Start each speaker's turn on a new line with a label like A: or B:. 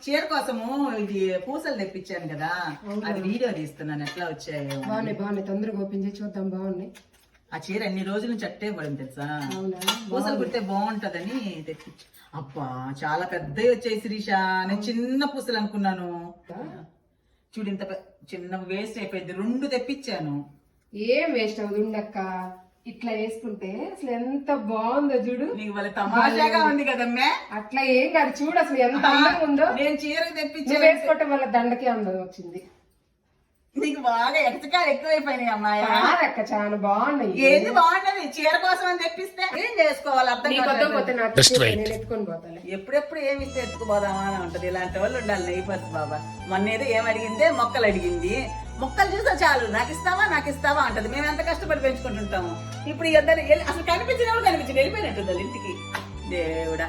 A: చీర కోసము ఇది పూసలు తెప్పించాను కదా, అది వీడియో తీస్తున్నాను ఎట్లా వచ్చాయో.
B: బాగున్నాయి తొందరగా ఓపెన్ చేసి చూద్దాం. బాగున్నాయి.
A: ఆ చీర అన్ని రోజుల నుంచి అట్టే పడింది తెలుసా, పూసలు కుడితే బాగుంటదని తెప్పించా. అబ్బా చాలా పెద్దవి వచ్చాయి శిరీష, నేను చిన్న పూసలు అనుకున్నాను. చూడు ఇంత చిన్న వేస్ట్ అయిపోయింది. 2 తెప్పించాను.
B: ఏం వేస్ట్ అవుతుంది ఉండక్క, ఇట్లా వేసుకుంటే అసలు ఎంత బాగుందో చూడు.
A: నీకు వాళ్ళ తమాషాగా ఉంది కదమ్మే.
B: అట్లా ఏం కాదు, చూడు అసలు ఎంత అందంగా ఉందో.
A: నేను చీర తెప్పించి
B: వేసుకోవటం వల్ల దండకే అందం వచ్చింది.
A: నీకు బాగా ఎక్సకాలు ఎక్కువైపోయినాయి అమ్మాయి.
B: అక్క చాలా బాగున్నాయి.
A: ఏది బాగున్నది చీర కోసం అని తెప్పిస్తే ఏం చేసుకోవాలి అర్థం
B: నేను ఎత్తుకొని పోతాను.
A: ఎప్పుడెప్పుడు ఏమి ఇస్తే ఎత్తుకుపోదామా అని ఉంటది. ఇలాంటి వాళ్ళు ఉండాలి నైపర్స్ బాబా. మొన్నేదో ఏం అడిగిందే, మొక్కలు అడిగింది. మొక్కలు చూసా చాలు, నాకు ఇస్తావా అంటది. మేము ఎంత కష్టపడి పెంచుకుంటుంటాము. ఇప్పుడు ఇద్దరు అసలు కనిపించిన వాళ్ళు కనిపించింది, వెళ్ళిపోయినట్టుంది ఇంటికి. దేవుడా.